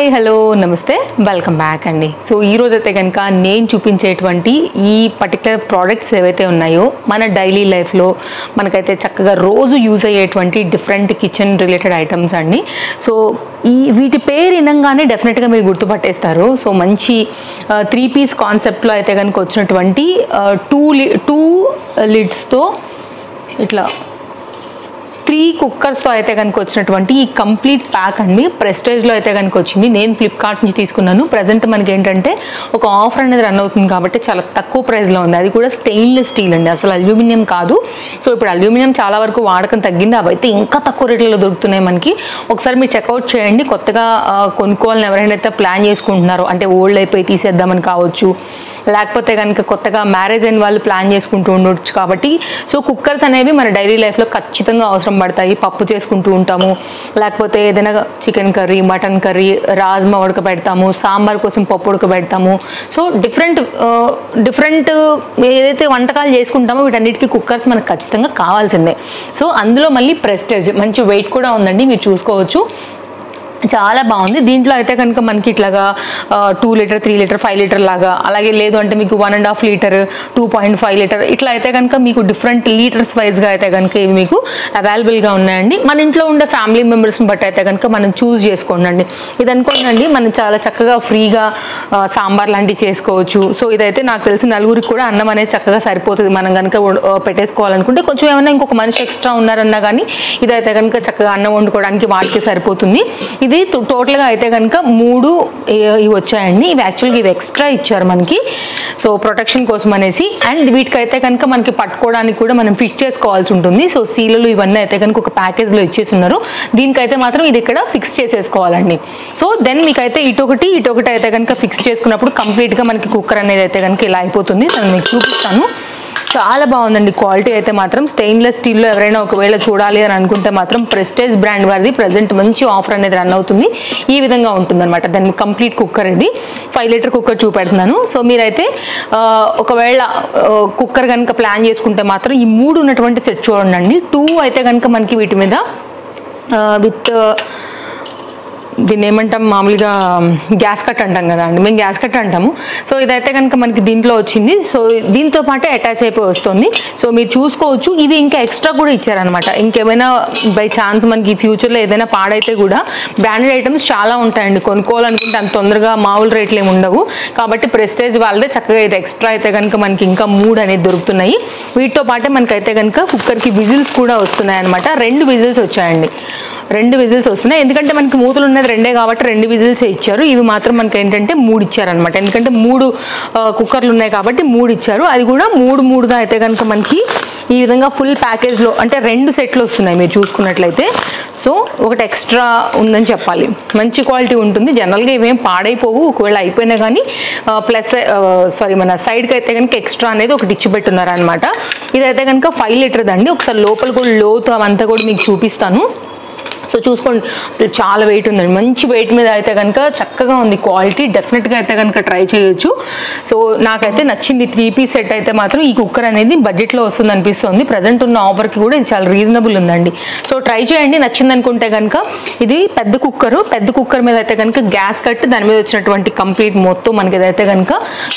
Hi hello నమస్తే welcome back అండి. So ఈరోజు అయితే కనుక నేను చూపించేటువంటి ఈ పర్టికులర్ ప్రోడక్ట్స్ ఏవైతే ఉన్నాయో మన డైలీ లైఫ్లో మనకైతే చక్కగా రోజు యూజ్ అయ్యేటువంటి డిఫరెంట్ కిచెన్ రిలేటెడ్ ఐటమ్స్ అండి. సో వీటి పేరు వినంగానే డెఫినెట్గా మీరు గుర్తుపట్టేస్తారు. సో మంచి 3 పీస్ కాన్సెప్ట్లో అయితే కనుక వచ్చినటువంటి 2 లిడ్స్తో ఇట్లా 3 కుక్కర్స్తో అయితే కనుక వచ్చినటువంటి ఈ కంప్లీట్ ప్యాక్ అండి. ప్రెస్టేజ్లో అయితే కనుక వచ్చింది. నేను ఫ్లిప్కార్ట్ నుంచి తీసుకున్నాను. ప్రజెంట్ మనకి ఏంటంటే ఒక ఆఫర్ అనేది రన్ అవుతుంది కాబట్టి చాలా తక్కువ ప్రైస్లో ఉంది. అది కూడా స్టెయిన్లెస్ స్టీల్ అండి, అసలు అల్యూమినియం కాదు. సో ఇప్పుడు అల్యూమినియం చాలా వరకు వాడకం తగ్గింది, అవైతే ఇంకా తక్కువ రేట్లలో దొరుకుతున్నాయి మనకి. ఒకసారి మీరు చెక్అవుట్ చేయండి. కొత్తగా కొనుక్కోవాలని ఎవరైనా ప్లాన్ చేసుకుంటున్నారో, అంటే ఓల్డ్ అయిపోయి తీసేద్దామని కావచ్చు, లేకపోతే కనుక కొత్తగా మ్యారేజ్ అయిన వాళ్ళు ప్లాన్ చేసుకుంటూ ఉండొచ్చు. కాబట్టి సో కుక్కర్స్ అనేవి మన డైలీ లైఫ్లో ఖచ్చితంగా అవసరం పడతాయి. పప్పు చేసుకుంటూ ఉంటాము, లేకపోతే ఏదైనా chicken curry, mutton curry, rajma ఉడకబెడతాము, సాంబార్ కోసం పప్పు ఉడకబెడతాము. సో డిఫరెంట్ ఏదైతే వంటకాలు చేసుకుంటామో వీటన్నిటికీ కుక్కర్స్ మనకు ఖచ్చితంగా కావాల్సిందే. సో అందులో మళ్ళీ ప్రెస్టేజ్ మంచి వెయిట్ కూడా ఉందండి, మీరు చూసుకోవచ్చు. చాలా బాగుంది. దీంట్లో అయితే కనుక మనకి ఇట్లాగా 2 లీటర్, 3 లీటర్, 5 లీటర్ లాగా, అలాగే లేదు అంటే మీకు 1.5 లీటర్, 2.5 లీటర్ ఇట్లా అయితే కనుక మీకు డిఫరెంట్ లీటర్స్ వైజ్గా అయితే కనుక ఇవి మీకు అవైలబుల్గా ఉన్నాయండి. మన ఇంట్లో ఉండే ఫ్యామిలీ మెంబర్స్ని బట్టి అయితే కనుక మనం చూస్ చేసుకోండి. ఇది అనుకోండి మనం చాలా చక్కగా ఫ్రీగా సాంబార్ లాంటివి చేసుకోవచ్చు. సో ఇదైతే నాకు తెలిసి నలుగురికి కూడా అన్నం అనేది చక్కగా సరిపోతుంది. మనం కనుక పెట్టేసుకోవాలనుకుంటే కొంచెం ఏమైనా ఇంకొక మనిషి ఎక్స్ట్రా ఉన్నారన్నా కానీ ఇదైతే కనుక చక్కగా అన్నం వండుకోవడానికి వాటికి సరిపోతుంది. ఇది టోటల్గా అయితే కనుక 3 ఇవి వచ్చాయండి. ఇవి యాక్చువల్గా ఇవి ఎక్స్ట్రా ఇచ్చారు మనకి, సో ప్రొటెక్షన్ కోసం అనేసి. అండ్ వీటికైతే కనుక మనకి పట్టుకోవడానికి కూడా మనం ఫిట్ చేసుకోవాల్సి ఉంటుంది. సో సీలలు ఇవన్నీ అయితే కనుక ఒక ప్యాకేజ్లో ఇచ్చేస్తున్నారు. దీనికైతే మాత్రం ఇది ఇక్కడ ఫిక్స్ చేసేసుకోవాలండి. సో దెన్ మీకైతే ఇటొకటి అయితే కనుక ఫిక్స్ చేసుకున్నప్పుడు కంప్లీట్గా మనకి కుక్కర్ అనేది అయితే కనుక ఇలా అయిపోతుంది. నేను మీకు చూపిస్తాను. చాలా బాగుందండి క్వాలిటీ అయితే మాత్రం. స్టెయిన్లెస్ స్టీల్లో ఎవరైనా ఒకవేళ చూడాలి అని అనుకుంటే మాత్రం ప్రెస్టేజ్ బ్రాండ్ వారిది ప్రజెంట్ మంచి ఆఫర్ అనేది రన్ అవుతుంది. ఈ విధంగా ఉంటుందన్నమాట దాని కంప్లీట్ కుక్కర్. ఇది 5 లీటర్ కుక్కర్ చూపెడుతున్నాను. సో మీరైతే ఒకవేళ కుక్కర్ కనుక ప్లాన్ చేసుకుంటే మాత్రం ఈ 3 ఉన్నటువంటి సెట్ చూడండి. 2 అయితే కనుక మనకి వీటి మీద విత్ దీన్ని ఏమంటాం, మామూలుగా గ్యాస్ కట్ అంటాం కదా అండి, మేము గ్యాస్ కట్ అంటాము. సో ఇదైతే కనుక మనకి దీంట్లో వచ్చింది. సో దీంతో పాటే అటాచ్ అయిపోయి వస్తుంది. సో మీరు చూసుకోవచ్చు. ఇవి ఇంకా ఎక్స్ట్రా కూడా ఇచ్చారనమాట. ఇంకేమైనా బై ఛాన్స్ మనకి ఫ్యూచర్లో ఏదైనా పాడైతే కూడా బ్రాండెడ్ ఐటమ్స్ చాలా ఉంటాయండి. కొనుక్కోవాలనుకుంటే అంత తొందరగా మామూలు రేట్లు ఏమి ఉండవు. కాబట్టి ప్రెస్టేజ్ వాళ్ళదే చక్కగా ఇది ఎక్స్ట్రా అయితే కనుక మనకి ఇంకా 3 అనేది దొరుకుతున్నాయి. వీటితో పాటే మనకైతే కనుక కుక్కర్కి విజిల్స్ కూడా వస్తున్నాయి అనమాట. 2 విజిల్స్ వచ్చాయండి. 2 విజిల్స్ వస్తున్నాయి. ఎందుకంటే మనకి మూతలు ఉన్నది 2 కాబట్టి 2 విజిల్స్ ఇచ్చారు. ఇవి మాత్రం మనకి ఏంటంటే 3 ఇచ్చారనమాట. ఎందుకంటే 3 కుక్కర్లు ఉన్నాయి కాబట్టి 3 ఇచ్చారు. అది కూడా 3గా అయితే కనుక మనకి ఈ విధంగా ఫుల్ ప్యాకేజ్లో అంటే 2 సెట్లు వస్తున్నాయి మీరు చూసుకున్నట్లయితే. సో ఒకటి ఎక్స్ట్రా ఉందని చెప్పాలి. మంచి క్వాలిటీ ఉంటుంది. జనరల్గా ఇవేం పాడైపోవు. ఒకవేళ అయిపోయినా కానీ మన సైడ్కి అయితే కనుక ఎక్స్ట్రా అనేది ఒకటి ఇచ్చి పెట్టున్నారు అనమాట. ఇదైతే కనుక 5 లీటర్ దండి. ఒకసారి లోపల కూడా లోతు అవంతా కూడా మీకు చూపిస్తాను. సో చూసుకోండి, అసలు చాలా వెయిట్ ఉందండి. మంచి వెయిట్ మీద అయితే కనుక చక్కగా ఉంది క్వాలిటీ. డెఫినెట్గా అయితే కనుక ట్రై చేయొచ్చు. సో నాకైతే నచ్చింది. 3 పీస్ సెట్ అయితే మాత్రం ఈ కుక్కర్ అనేది బడ్జెట్లో వస్తుంది అనిపిస్తుంది. ప్రజెంట్ ఉన్న ఆఫర్కి కూడా ఇది చాలా రీజనబుల్ ఉందండి. సో ట్రై చేయండి. నచ్చింది అనుకుంటే కనుక. ఇది పెద్ద కుక్కర్ మీద అయితే కనుక గ్యాస్ కట్, దాని మీద వచ్చినటువంటి కంప్లీట్ మొత్తం మనకి ఇదైతే కనుక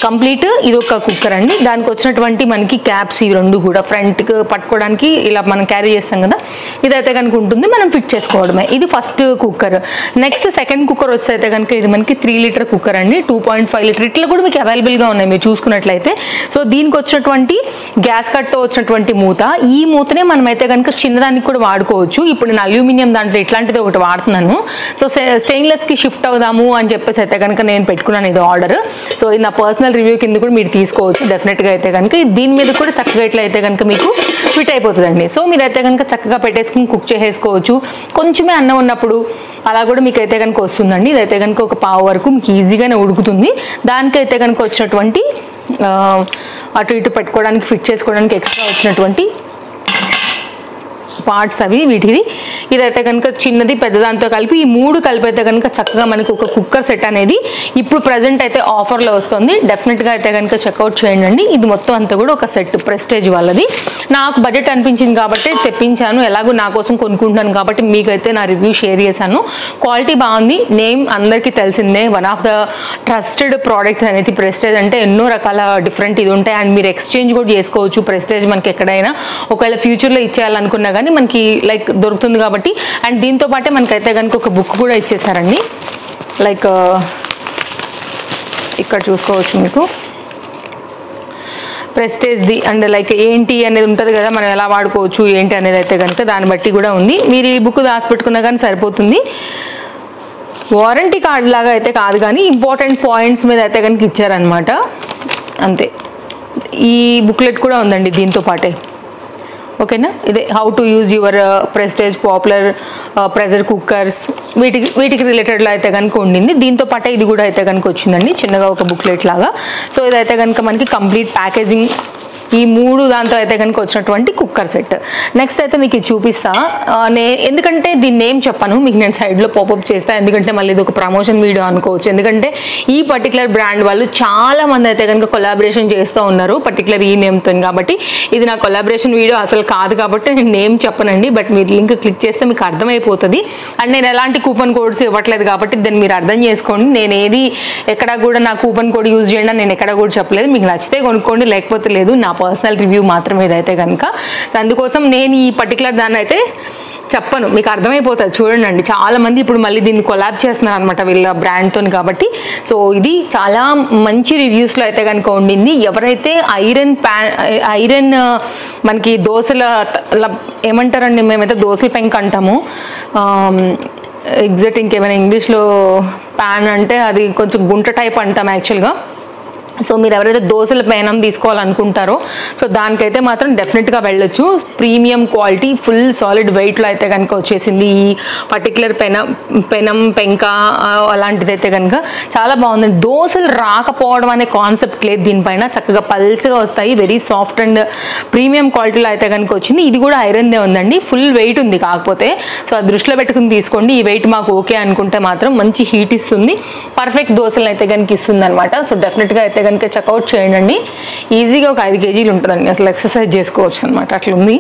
కంప్లీట్ ఇది ఒక కుక్కర్ అండి. దానికి వచ్చినటువంటి మనకి క్యాప్స్ ఈ 2 కూడా ఫ్రంట్కి పట్టుకోవడానికి ఇలా మనం క్యారీ చేస్తాం కదా, ఇదైతే కనుక ఉంటుంది. మనం ఫిట్ చేసుకోవడమే. ఇది first cooker. Next second cooker వచ్చి అయితే కనుక ఇది మనకి 3 లీటర్ కుక్కర్ అండి. 2.5 లీటర్ ఇట్లా కూడా మీకు అవైలబుల్గా ఉన్నాయి మీరు చూసుకున్నట్లయితే. సో దీనికి వచ్చినటువంటి గ్యాస్ కట్తో వచ్చినటువంటి మూత, ఈ మూతనే మనం అయితే కనుక చిన్నదానికి కూడా వాడుకోవచ్చు. ఇప్పుడు నేను అల్యూమినియం దాంట్లో ఇట్లాంటిది ఒకటి వాడుతున్నాను. సో స్టెయిన్లెస్కి షిఫ్ట్ అవుదాము అని చెప్పేసి అయితే కనుక నేను పెట్టుకున్నాను ఇది ఆర్డర్. సో ఇది నా పర్సనల్ రివ్యూ కింద కూడా మీరు తీసుకోవచ్చు డెఫినెట్గా అయితే కనుక. దీని మీద కూడా చక్కగా ఇట్లా అయితే కనుక మీకు ఫిట్ అయిపోతుందండి. సో మీరైతే కనుక చక్కగా పెట్టేసుకుని కుక్ చేసేసుకోవచ్చు. కొంచెమే అన్నం ఉన్నప్పుడు అలా కూడా మీకు అయితే కనుక వస్తుందండి. ఇదైతే కనుక ఒక పావు వరకు మీకు ఈజీగానే ఉడుకుతుంది. దానికైతే కనుక వచ్చినటువంటి అటు ఇటు పెట్టుకోవడానికి ఫిట్ చేసుకోవడానికి ఎక్స్ట్రా వచ్చినటువంటి పార్ట్స్ అవి వీటిది. ఇదైతే కనుక చిన్నది పెద్దదాంతో కలిపి ఈ 3 కలిపి అయితే కనుక చక్కగా మనకి ఒక కుక్కర్ సెట్ అనేది ఇప్పుడు ప్రజెంట్ అయితే ఆఫర్లో వస్తుంది. డెఫినెట్గా అయితే కనుక చెక్అవుట్ చేయండి. ఇది మొత్తం అంతా కూడా ఒక సెట్ ప్రెస్టేజ్ వాళ్ళది. నాకు బడ్జెట్ అనిపించింది కాబట్టి తెప్పించాను. ఎలాగో నా కోసం కొనుక్కుంటున్నాను కాబట్టి మీకైతే నా రివ్యూ షేర్ చేశాను. క్వాలిటీ బాగుంది. నేమ్ అందరికీ తెలిసిందే, one of the trusted products అనేది ప్రెస్టేజ్ అంటే. ఎన్నో రకాల డిఫరెంట్ ఇది ఉంటాయి అండ్ మీరు ఎక్స్చేంజ్ కూడా చేసుకోవచ్చు ప్రెస్టేజ్ మనకి ఎక్కడైనా. ఒకవేళ ఫ్యూచర్లో ఇచ్చేయాలనుకున్నా కానీ మనకి లైక్ దొరుకుతుంది కాబట్టి. అండ్ దీంతో పాటే మనకైతే కనుక ఒక బుక్ కూడా ఇచ్చేసారండి. లైక్ ఇక్కడ చూసుకోవచ్చు మీకు ప్రెస్టేజ్ది అండ్ లైక్ ఏంటి అనేది ఉంటుంది కదా, మనం ఎలా వాడుకోవచ్చు ఏంటి అనేది అయితే కనుక దాన్ని బట్టి కూడా ఉంది. మీరు ఈ బుక్ దాచిపెట్టుకున్నా కానీ సరిపోతుంది. వారంటీ కార్డ్ లాగా అయితే కాదు కానీ ఇంపార్టెంట్ పాయింట్స్ మీద అయితే కనుక ఇచ్చారనమాట అంతే. ఈ బుక్లెట్ కూడా ఉందండి దీంతో పాటే. ఓకేనా, ఇదే how to use your prestige popular pressure cookers వీటికి రిలేటెడ్లో అయితే కనుక ఉండింది. దీంతో పాటే ఇది కూడా అయితే కనుక వచ్చిందండి చిన్నగా ఒక బుక్లెట్ లాగా. సో ఇదైతే కనుక మనకి కంప్లీట్ ప్యాకేజింగ్ ఈ 3 దాంతో అయితే కనుక వచ్చినటువంటి కుక్కర్ సెట్. నెక్స్ట్ అయితే మీకు ఇది చూపిస్తా. ఎందుకంటే దీన్ని ఏం చెప్పాను మీకు, నేను సైడ్లో పాపప్ చేస్తాను ఎందుకంటే మళ్ళీ ఇది ఒక ప్రమోషన్ వీడియో అనుకోవచ్చు. ఎందుకంటే ఈ పర్టికులర్ బ్రాండ్ వాళ్ళు చాలా మంది అయితే కనుక కొలాబరేషన్ చేస్తూ ఉన్నారు పర్టికులర్ ఈ నేమ్తో. కాబట్టి ఇది నా కొలాబరేషన్ వీడియో అసలు కాదు కాబట్టి నేను నేమ్ చెప్పనండి. బట్ మీరు లింక్ క్లిక్ చేస్తే మీకు అర్థమైపోతుంది. అండ్ నేను ఎలాంటి కూపన్ కోడ్స్ ఇవ్వట్లేదు కాబట్టి దాన్ని మీరు అర్థం చేసుకోండి. నేను ఏది ఎక్కడ కూడా నా కూపన్ కోడ్ యూజ్ చేయండి నేను ఎక్కడ కూడా చెప్పలేదు. మీకు నచ్చితే కొనుక్కోండి, లేకపోతే లేదు. నా పర్సనల్ రివ్యూ మాత్రమే ఇదైతే కనుక. అందుకోసం నేను ఈ పర్టికులర్ దాన్ని అయితే చెప్పను, మీకు అర్థమైపోతుంది చూడండి. చాలా మంది ఇప్పుడు మళ్ళీ దీన్ని కొలాబ్ చేస్తున్నారు అనమాట వీళ్ళ బ్రాండ్తో కాబట్టి. సో ఇది చాలా మంచి రివ్యూస్లో అయితే కనుక ఉండింది. ఎవరైతే ఐరన్ మనకి దోశల ఏమంటారండి, మేమైతే దోశల పెంక్ అంటాము, ఎగ్జాక్ట్ ఇంకేమైనా ఇంగ్లీష్లో ప్యాన్ అంటే అది కొంచెం గుంట టైప్ అంటాం యాక్చువల్గా. సో మీరు ఎవరైతే దోశల పేనం తీసుకోవాలనుకుంటారో సో దానికైతే మాత్రం డెఫినెట్గా వెళ్ళొచ్చు. ప్రీమియం క్వాలిటీ ఫుల్ సాలిడ్ వెయిట్లో అయితే కనుక వచ్చేసింది ఈ పర్టికులర్ పెనం పెంక అలాంటిది అయితే కనుక చాలా బాగుంది. దోశలు రాకపోవడం అనే కాన్సెప్ట్ లేదు దీనిపైన, చక్కగా పల్చగా వస్తాయి. వెరీ సాఫ్ట్ అండ్ ప్రీమియం క్వాలిటీలో అయితే కనుక వచ్చింది. ఇది కూడా ఐరన్దే ఉందండి, ఫుల్ వెయిట్ ఉంది కాకపోతే. సో ఆ దృష్టిలో పెట్టుకుని తీసుకోండి. ఈ వెయిట్ మాకు ఓకే అనుకుంటే మాత్రం మంచి హీట్ ఇస్తుంది, పర్ఫెక్ట్ దోశలు అయితే కనుక ఇస్తుంది అనమాట. సో డెఫినెట్గా అయితే కనుక చెక్అవుట్ చేయండి. ఈజీగా ఒక 5 kgs ఉంటుందండి, అసలు ఎక్సర్సైజ్ చేసుకోవచ్చు అనమాట అట్లుంది.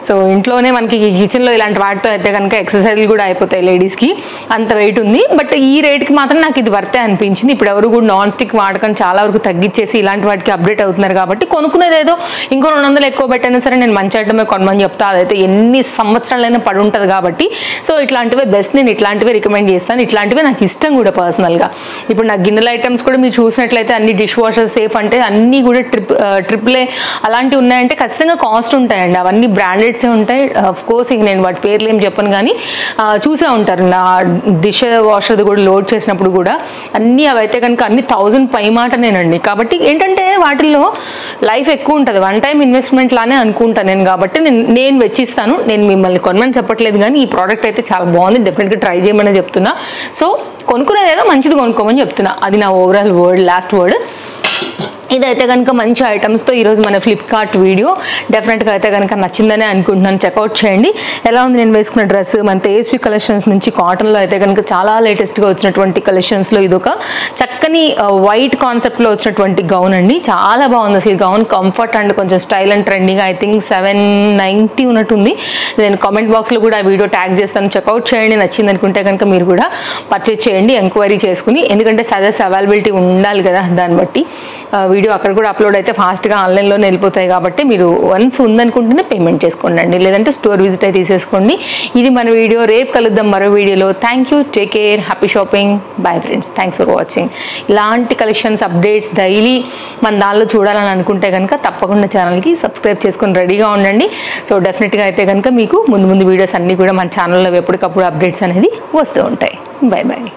సో ఇంట్లోనే మనకి కిచెన్లో ఇలాంటి వాటితో అయితే కనుక ఎక్సర్సైజ్లు కూడా అయిపోతాయి లేడీస్కి, అంత వెయిట్ ఉంది. బట్ ఈ రేట్కి మాత్రం నాకు ఇది వర్తే అనిపించింది. ఇప్పుడు ఎవరు కూడా నాన్ స్టిక్ వాడకం చాలా వరకు తగ్గించేసి ఇలాంటి వాటికి అప్డేట్ అవుతున్నారు కాబట్టి కొనుక్కునేది ఏదో ఇంకో 200 ఎక్కువ పెట్టైనా సరే నేను మంచి ఐటమే కొనమని చెప్తా. అదైతే ఎన్ని సంవత్సరాలైనా పడి ఉంటుంది కాబట్టి. సో ఇట్లాంటివే బెస్ట్, నేను ఇట్లాంటివే రికమెండ్ చేస్తాను. ఇట్లాంటివే నాకు ఇష్టం కూడా పర్సనల్గా. ఇప్పుడు నాకు గిన్నెల ఐటమ్స్ కూడా మీరు చూసినట్లయితే అన్ని డిష్ వాషర్ సేఫ్ అంటే అన్నీ కూడా ట్రిపుల్ అలాంటివి ఉన్నాయంటే ఖచ్చితంగా కాస్ట్ ఉంటాయండి. అవన్నీ బ్రాండెడ్సే ఉంటాయి. ఆఫ్ కోర్స్ ఇక నేను వాటి పేర్లు ఏం చెప్పను కానీ చూసే ఉంటారు నా డిష్ వాషర్ది కూడా లోడ్ చేసినప్పుడు కూడా అన్నీ అవైతే కనుక అన్ని 1000 పైమాటనేనండి. కాబట్టి ఏంటంటే వాటిల్లో లైఫ్ ఎక్కువ ఉంటుంది, వన్ టైం ఇన్వెస్ట్మెంట్ లానే అనుకుంటాను నేను. కాబట్టి నేను వెచ్చిస్తాను, నేను మిమ్మల్ని కొనమని చెప్పట్లేదు కానీ ఈ ప్రోడక్ట్ అయితే చాలా బాగుంది, డెఫినెట్గా ట్రై చేయమని చెప్తున్నా. సో కొనుక్కునేది ఏదో మంచిది కొనుక్కోమని చెప్తున్నా, అది నా ఓవరాల్ వర్డ్, లాస్ట్ వర్డ్. ఇదైతే కనుక మంచి ఐటమ్స్తో ఈరోజు మన ఫ్లిప్కార్ట్ వీడియో డెఫినెట్గా అయితే కనుక నచ్చిందనే అనుకుంటున్నాను. చెక్అవుట్ చేయండి. ఎలా ఉంది నేను వేసుకున్న డ్రెస్, మన తేజస్వి కలెక్షన్స్ నుంచి కాటన్లో అయితే కనుక చాలా లేటెస్ట్గా వచ్చినటువంటి కలెక్షన్స్లో ఇదొక చక్కని వైట్ కాన్సెప్ట్లో వచ్చినటువంటి గౌన్ అండి. చాలా బాగుంది అసలు గౌన్, కంఫర్ట్ అండ్ కొంచెం style and trending. I think 790 ఉన్నట్టుంది. నేను కామెంట్ బాక్స్లో కూడా ఆ వీడియో ట్యాగ్ చేస్తాను, చెక్అవుట్ చేయండి. నచ్చింది అనుకుంటే కనుక మీరు కూడా పర్చేజ్ చేయండి ఎంక్వైరీ చేసుకుని, ఎందుకంటే సజెస్ అవైలబిలిటీ ఉండాలి కదా, దాన్ని బట్టి వీడియో అక్కడ కూడా అప్లోడ్ అయితే ఫాస్ట్గా ఆన్లైన్లోనే వెళ్ళిపోతాయి. కాబట్టి మీరు వన్స్ ఉందనుకుంటేనే పేమెంట్ చేసుకోండి, లేదంటే స్టోర్ విజిట్ అయితే తీసేసుకోండి. ఇది మన వీడియో, రేపు కలుద్దాం మరో వీడియోలో. Thank you, take care, happy shopping, bye friends, thanks for watching. ఇలాంటి కలెక్షన్స్ అప్డేట్స్ డైలీ మన దానిలో చూడాలని అనుకుంటే కనుక తప్పకుండా ఛానల్కి సబ్స్క్రైబ్ చేసుకొని రెడీగా ఉండండి. సో డెఫినెట్గా అయితే కనుక మీకు ముందు వీడియోస్ అన్నీ కూడా మన ఛానల్లో ఎప్పటికప్పుడు అప్డేట్స్ అనేది వస్తూ ఉంటాయి. Bye bye.